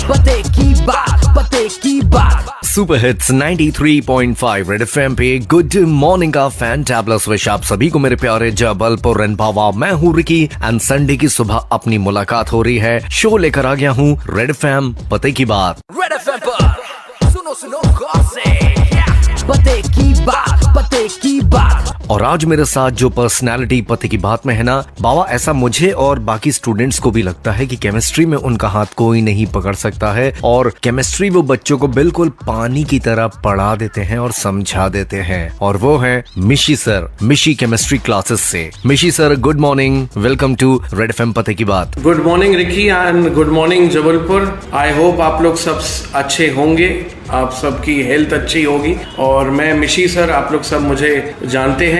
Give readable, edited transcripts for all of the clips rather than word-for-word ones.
पते की बात सुपर हिट्स 93.5 रेड एफएम पे गुड मॉर्निंग का फैंटाबुलस विश आप सभी को मेरे प्यारे जबलपुर रनभावा। मैं हूँ रिकी एंड संडे की सुबह अपनी मुलाकात हो रही है। शो लेकर आ गया हूँ रेड एफएम पते की बात। रेड एफएम पर सुनो गौर से पते की बात। और आज मेरे साथ जो पर्सनालिटी पते की बात में है ना बाबा, ऐसा मुझे और बाकी स्टूडेंट्स को भी लगता है कि केमिस्ट्री में उनका हाथ कोई नहीं पकड़ सकता है। और केमिस्ट्री वो बच्चों को बिल्कुल पानी की तरह पढ़ा देते हैं और समझा देते हैं। और वो है मिशी सर, मिशी केमिस्ट्री क्लासेस से। Mishi sir good morning, welcome to red FM पते की बात। Good morning Ricky and good morning Jabalpur. I hope आप लोग सब अच्छे होंगे, आप सबकी हेल्थ अच्छी होगी। और मैं मिशी सर, आप लोग सब मुझे जानते हैं,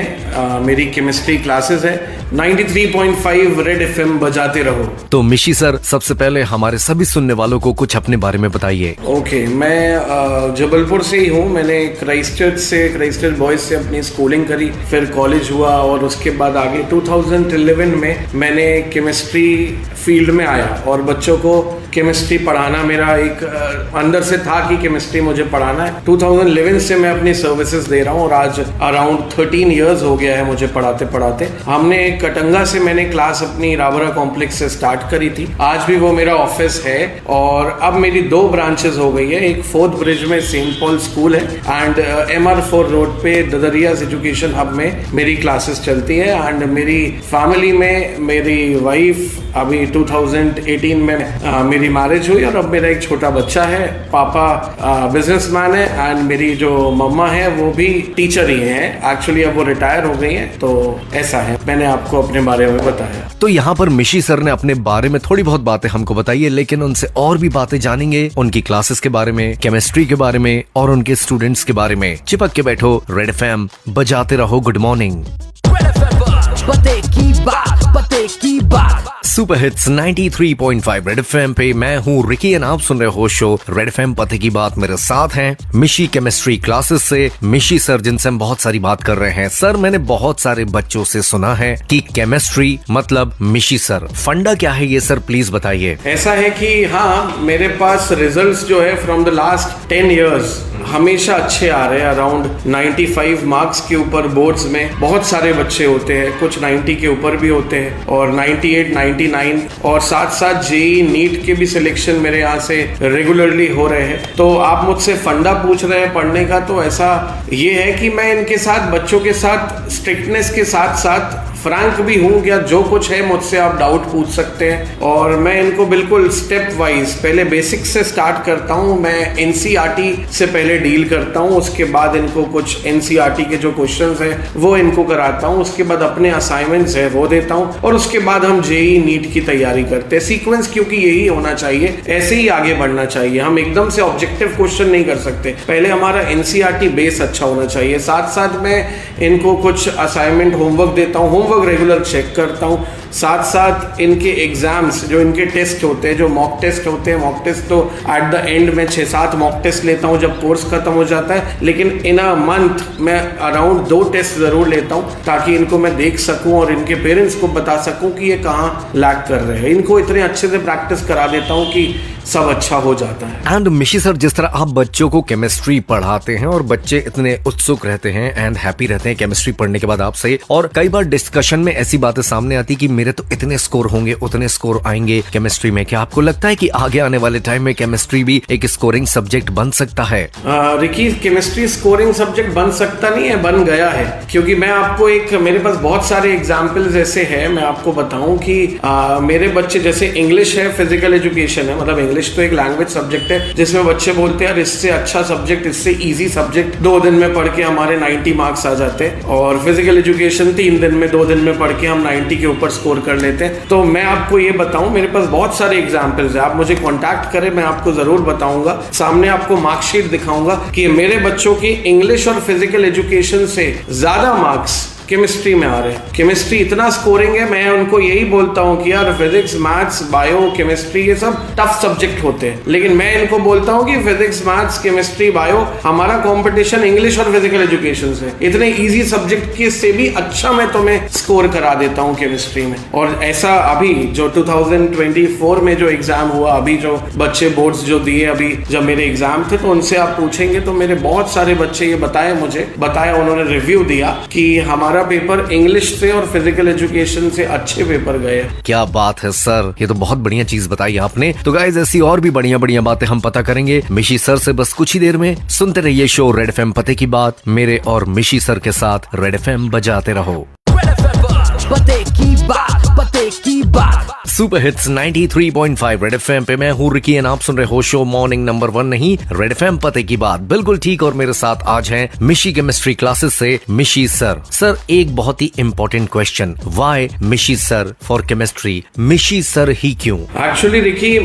मेरी केमिस्ट्री क्लासेस है। 93.5 रेड एफएम बजाते रहो। तो मिशी सर सबसे पहले हमारे सभी सुनने वालों को कुछ अपने बारे में बताइए। ओके, मैं जबलपुर से ही हूँ। मैंने क्राइस्टचर्च बॉयज से अपनी स्कूलिंग करी, फिर कॉलेज हुआ और उसके बाद आगे 2011 में मैंने केमिस्ट्री फील्ड में आया और बच्चों को केमिस्ट्री पढ़ाना मेरा एक अंदर से था कि केमिस्ट्री मुझे पढ़ाना है। 2011 से मैं अपनी सर्विसेज दे रहा हूँ और आज अराउंड 13 इयर्स हो गया है मुझे पढ़ाते पढ़ाते। हमने कटंगा से मैंने क्लास अपनी रावरा कॉम्प्लेक्स से स्टार्ट करी थी, आज भी वो मेरा ऑफिस है। और अब मेरी 2 ब्रांचेस हो गई है, एक 4th ब्रिज में सेंट पॉल स्कूल है एंड MR4 रोड पे ददरियाज एजुकेशन हब में मेरी क्लासेस चलती है। एंड मेरी फैमिली में मेरी वाइफ अभी 2018 में मेरी मैरिज हुई और अब मेरा एक छोटा बच्चा है। पापा बिजनेसमैन है एंड मेरी जो मम्मा है वो भी टीचर ही है। एक्चुअली अब वो रिटायर हो गई है। तो ऐसा है, मैंने आपको अपने बारे में बताया। तो यहाँ पर मिशी सर ने अपने बारे में थोड़ी बहुत बातें हमको बताई है, लेकिन उनसे और भी बातें जानेंगे, उनकी क्लासेस के बारे में, केमिस्ट्री के बारे में और उनके स्टूडेंट्स के बारे में। चिपक के बैठो, रेड एफएम बजाते रहो। Good morning. पते की बात सुपर हिट्स 93.5 रेड एफएम पे मैं हूँ रिकी एंड आप सुन रहे हो शो रेड एफएम पते की बात। मेरे साथ हैं मिशी केमिस्ट्री क्लासेस से मिशी सर, जिनसे हम बहुत सारी बात कर रहे हैं। सर, मैंने बहुत सारे बच्चों से सुना है कि केमिस्ट्री मतलब मिशी सर, फंडा क्या है ये सर प्लीज बताइए। ऐसा है कि हाँ, मेरे पास रिजल्ट्स जो है फ्रॉम द लास्ट 10 इयर्स हमेशा अच्छे आ रहे हैं। अराउंड 95 मार्क्स के ऊपर बोर्ड्स में बहुत सारे बच्चे होते हैं, कुछ 90 के ऊपर भी होते हैं और 98, 99 और साथ साथ जेई नीट के भी सिलेक्शन मेरे यहाँ से रेगुलरली हो रहे हैं। तो आप मुझसे फंडा पूछ रहे हैं पढ़ने का, तो ऐसा ये है कि मैं इनके साथ, बच्चों के साथ स्ट्रिक्टनेस के साथ साथ फ्रैंक भी हूँ। क्या जो कुछ है मुझसे आप डाउट पूछ सकते हैं और मैं इनको बिल्कुल स्टेप वाइज पहले बेसिक से स्टार्ट करता हूँ। मैं एनसीईआरटी से पहले डील करता हूँ, उसके बाद इनको कुछ एनसीईआरटी के जो क्वेश्चंस हैं वो इनको कराता हूँ, उसके बाद अपने असाइनमेंट्स है वो देता हूँ और उसके बाद हम जेई नीट की तैयारी करते हैं। सीक्वेंस क्योंकि यही होना चाहिए, ऐसे ही आगे बढ़ना चाहिए। हम एकदम से ऑब्जेक्टिव क्वेश्चन नहीं कर सकते, पहले हमारा एनसीईआरटी बेस अच्छा होना चाहिए। साथ साथ मैं इनको कुछ असाइनमेंट होमवर्क देता हूँ, होमवर्क रेगुलर चेक करता हूँ। साथ साथ इनके एग्जाम्स, जो इनके टेस्ट होते हैं, जो मॉक टेस्ट होते हैं, मॉक टेस्ट तो एट द एंड में 6-7 मॉक टेस्ट लेता हूँ जब कोर्स खत्म हो जाता है, लेकिन इन अ मंथ मैं अराउंड 2 टेस्ट जरूर लेता हूँ ताकि इनको मैं देख सकूँ और इनके पेरेंट्स को बता सकूँ कि ये कहाँ लैग कर रहे हैं। इनको इतने अच्छे से प्रैक्टिस करा देता हूँ कि सब अच्छा हो जाता है। एंड मिशी सर, जिस तरह आप बच्चों को केमिस्ट्री पढ़ाते हैं और बच्चे इतने उत्सुक रहते हैं एंड हैप्पी रहते हैं केमिस्ट्री पढ़ने के बाद आपसे, और कई बार डिस्कशन में ऐसी बातें सामने आती कि मेरे तो इतने स्कोर होंगे, उतने स्कोर आएंगे केमिस्ट्री में, क्या आपको लगता है कि आगे आने वाले टाइम में केमिस्ट्री भी एक स्कोरिंग सब्जेक्ट बन सकता है? रिकी, केमिस्ट्री स्कोरिंग सब्जेक्ट बन सकता नहीं है, बन गया है। क्योंकि मैं आपको मेरे पास बहुत सारे एग्जाम्पल्स ऐसे हैं, मैं आपको बताऊं कि मेरे बच्चे, जैसे इंग्लिश है, फिजिकल एजुकेशन है, मतलब इंग्लिश तो एक लैंग्वेज सब्जेक्ट है जिसमें बच्चे बोलते हैं यार इससे अच्छा सब्जेक्ट, इससे इजी सब्जेक्ट 2 दिन में पढ़ के हमारे 90 मार्क्स आ जाते हैं। और फिजिकल एजुकेशन 3 दिन में, 2 दिन में पढ़ के हम 90 के ऊपर स्कोर कर लेते हैं। तो मैं आपको ये बताऊं, मेरे पास बहुत सारे एग्जाम्पल्स है, आप मुझे कॉन्टैक्ट करें, मैं आपको जरूर बताऊंगा, सामने आपको मार्कशीट दिखाऊंगा कि मेरे बच्चों की इंग्लिश और फिजिकल एजुकेशन से ज्यादा मार्क्स केमिस्ट्री में आ रहे हैं, केमिस्ट्री इतना स्कोरिंग है, मैं उनको यही बोलता हूँ कि यार फिजिक्स, मैथ्स, बायो, केमिस्ट्री ये सब टफ सब्जेक्ट होते हैं, लेकिन मैं इनको बोलता हूँ कि फिजिक्स, मैथ्स, केमिस्ट्री, बायो, हमारा कंपटीशन इंग्लिश और फिजिकल एजुकेशन से, इतने इजी सब्जेक्ट के से भी अच्छा मैं तुम्हें स्कोर करा देता हूँ केमिस्ट्री में। और ऐसा अभी जो 2024 में जो एग्जाम हुआ, अभी जो बच्चे बोर्ड्स जो दिए, अभी जब मेरे एग्जाम थे तो उनसे आप पूछेंगे तो मेरे बहुत सारे बच्चे ये बताया उन्होंने रिव्यू दिया कि हमारा पेपर इंग्लिश से और फिजिकल एजुकेशन से अच्छे पेपर गए। क्या बात है सर, ये तो बहुत बढ़िया चीज बताई आपने। तो गाइस ऐसी और भी बढ़िया बढ़िया बातें हम पता करेंगे मिशी सर से बस कुछ ही देर में। सुनते रहिए शो रेड एफएम पते की बात, मेरे और मिशी सर के साथ रेड एफएम बजाते रहो। पते की बात सुपर हिट्स 93.5 रेड एफएम पे मैं हूँ रिकी एंड आप सुन रहे हो शो मॉर्निंग नंबर 1 नहीं, रेड एफएम पते की बात, बिल्कुल ठीक। और मेरे साथ आज हैं मिशी केमिस्ट्री क्लासेस से मिशी सर। सर एक बहुत ही इंपॉर्टेंट क्वेश्चन, व्हाई मिशी सर फॉर केमिस्ट्री? मिशी सर ही क्यों? एक्चुअली रिकी,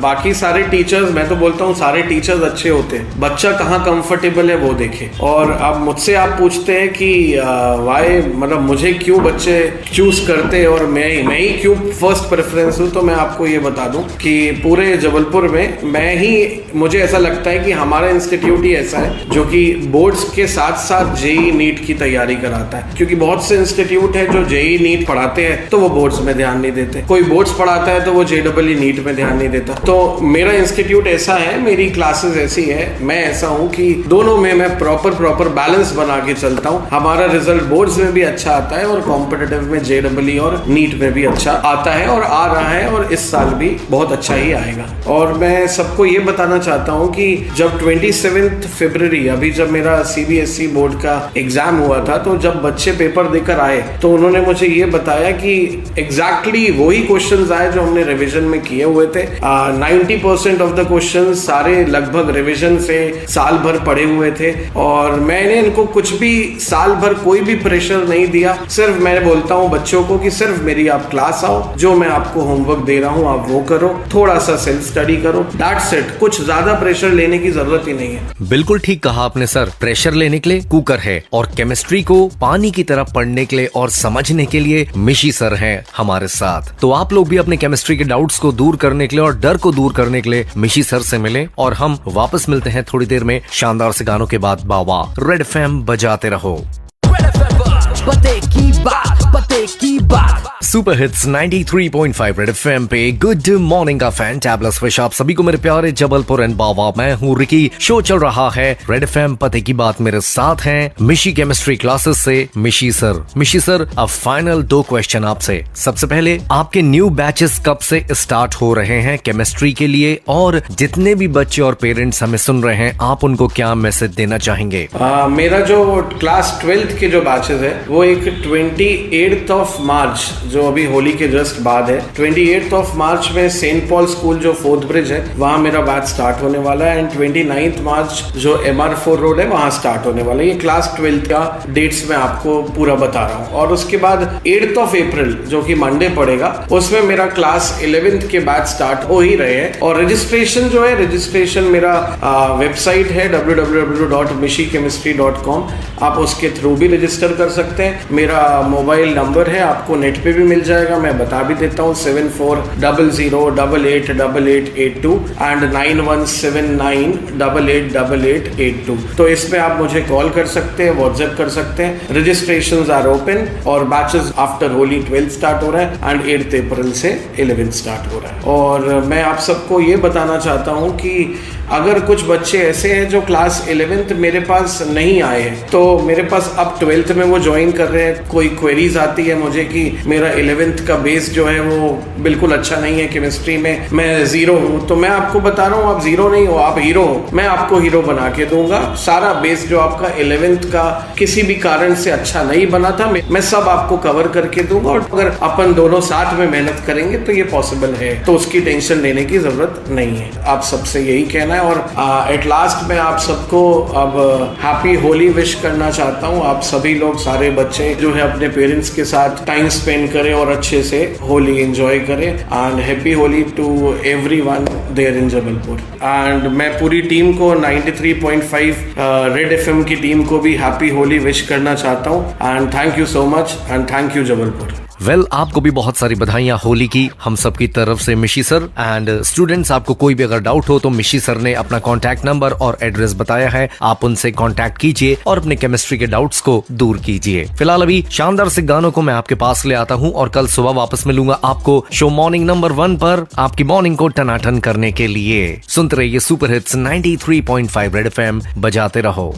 बाकी सारे टीचर्स, मैं तो बोलता हूँ सारे टीचर्स अच्छे होते हैं, बच्चा कहाँ कंफर्टेबल है वो देखे। और अब मुझसे आप पूछते हैं कि व्हाई, मतलब मुझे क्यों बच्चे चूज करते हैं और मैं ही क्यों फर्स्ट प्रेफरेंस हूँ, तो मैं आपको ये बता दूं कि पूरे जबलपुर में मैं ही, मुझे ऐसा लगता है कि हमारा इंस्टीट्यूट ही ऐसा है जो कि बोर्ड्स के साथ साथ जेई नीट की तैयारी कराता है। क्योंकि बहुत से इंस्टीट्यूट है जो जेई नीट पढ़ाते हैं तो वो बोर्ड्स में ध्यान नहीं देते, कोई बोर्ड्स पढ़ाता है तो वो जेईई नीट में ध्यान नहीं देता। तो मेरा इंस्टीट्यूट ऐसा है, मेरी क्लासेस ऐसी है, मैं ऐसा हूँ कि दोनों में मैं प्रॉपर बैलेंस बना के चलता हूँ। हमारा रिजल्ट बोर्ड्स में भी अच्छा आता है और कॉम्पिटिटिव में जेईई और नीट में भी अच्छा आता है और आ रहा है, और इस साल भी बहुत अच्छा ही आएगा। और मैं सबको ये बताना चाहता हूँ कि जब 27 फरवरी, अभी जब मेरा सीबीएसई बोर्ड का एग्जाम हुआ था, तो जब बच्चे पेपर देकर आए तो उन्होंने मुझे ये बताया कि एग्जैक्टली वही क्वेश्चंस आए जो हमने रिवीजन में किए हुए थे। 90% ऑफ द क्वेश्चंस सारे लगभग रिवीजन से साल भर पढ़े हुए थे, और मैंने इनको कुछ भी साल भर कोई भी प्रेशर नहीं दिया। सिर्फ मैं बोलता हूँ बच्चों को कि सिर्फ मेरी आप क्लास आओ, जो मैं आपको होमवर्क दे रहा हूँ आप वो करो, थोड़ा सा सेल्फ स्टडी करो, दैट्स इट। कुछ ज्यादा प्रेशर लेने की जरूरत ही नहीं है। बिल्कुल ठीक कहा आपने सर, प्रेशर लेने के लिए कुकर है और केमिस्ट्री को पानी की तरह पढ़ने के लिए और समझने के लिए मिशी सर हैं हमारे साथ। तो आप लोग भी अपने केमिस्ट्री के डाउट्स को दूर करने के लिए और डर को दूर करने के लिए मिशी सर से मिलें। और हम वापस मिलते हैं थोड़ी देर में शानदार से गानों के बाद। बाबा रेड एफएम बजाते रहो। पते की बात सुपर हिट्स 93.5 रेड एफएम पे गुड मॉर्निंग का फैंटाबुलस विश आप सभी को मेरे प्यारे जबलपुर एंड बाबा, मैं हूँ रिकी। शो चल रहा है रेड एफएम पते की बात, मेरे साथ हैं मिशी केमिस्ट्री क्लासेस से मिशी सर। मिशी सर, अब फाइनल 2 क्वेश्चन आपसे। सबसे पहले, आपके न्यू बैचेस कब से स्टार्ट हो रहे हैं केमिस्ट्री के लिए, और जितने भी बच्चे और पेरेंट्स हमें सुन रहे हैं आप उनको क्या मैसेज देना चाहेंगे? मेरा जो क्लास 12th के जो बैचेस है वो एक 28th ऑफ मार्च, जो अभी होली के जस्ट बाद है, 28th ऑफ मार्च में सेंट पॉल स्कूल जो फोर्थ ब्रिज है वहां मेरा बैच स्टार्ट होने वाला है, एंड 29th मार्च जो MR4 रोड है वहां स्टार्ट होने वाला है। ये क्लास 12th का डेट्स मैं आपको पूरा बता रहा हूँ। और उसके बाद 8th ऑफ अप्रैल जो कि मंडे पड़ेगा, उसमें मेरा क्लास 11th के बैच स्टार्ट हो ही रहे हैं। और रजिस्ट्रेशन जो है, रजिस्ट्रेशन मेरा वेबसाइट है www.mishikemistry.com, आप उसके थ्रू भी रजिस्टर कर सकते हैं। मेरा मोबाइल नंबर है, आपको नेट पे भी मिल जाएगा, मैं बता भी देता हूँ, 7400888882 एंड 9179888882। तो इसमें आप मुझे कॉल कर सकते हैं, व्हाट्सएप कर सकते हैं। रजिस्ट्रेशंस आर ओपन और बैचेस आफ्टर होली 12 स्टार्ट हो रहा है एंड 8th अप्रैल से 11 स्टार्ट हो रहा है। और मैं आप सबको ये बताना चाहता हूँ कि अगर कुछ बच्चे ऐसे हैं जो क्लास 11th मेरे पास नहीं आए हैं, तो मेरे पास अब 12th में वो ज्वाइन कर रहे हैं। कोई क्वेरीज आती है मुझे कि मेरा 11th का बेस जो है वो बिल्कुल अच्छा नहीं है, केमिस्ट्री में मैं 0 हूँ, तो मैं आपको बता रहा हूँ आप 0 नहीं हो, आप हीरो हो। मैं आपको हीरो बना के दूंगा। सारा बेस जो आपका 11th का किसी भी कारण से अच्छा नहीं बना था, मैं सब आपको कवर करके दूंगा। और अगर अपन दोनों साथ में मेहनत करेंगे तो ये पॉसिबल है, तो उसकी टेंशन लेने की जरूरत नहीं है। आप सबसे यही कहना है। और एट लास्ट मैं आप सबको अब हैप्पी होली विश करना चाहता हूँ। आप सभी लोग, सारे बच्चे जो है अपने पेरेंट्स के साथ टाइम स्पेंड करें और अच्छे से होली एंजॉय करें। And happy Holi to everyone there in Jabalpur. And मैं पूरी टीम को 93.5 रेड एफएम की टीम को भी हैप्पी होली विश करना चाहता हूँ। And thank you so much and thank you Jabalpur. Well, आपको भी बहुत सारी बधाइयां होली की हम सब की तरफ से मिशी सर। एंड स्टूडेंट्स, आपको कोई भी अगर डाउट हो तो मिशी सर ने अपना कॉन्टैक्ट नंबर और एड्रेस बताया है, आप उनसे कॉन्टैक्ट कीजिए और अपने केमिस्ट्री के डाउट्स को दूर कीजिए। फिलहाल अभी शानदार से गानों को मैं आपके पास ले आता हूं और कल सुबह वापस मिलूंगा आपको शो मॉर्निंग नंबर 1 पर आपकी मॉर्निंग को टनाटन करने के लिए। सुनते रहिए सुपर हिट्स 93.5 रेड एफएम, बजाते रहो।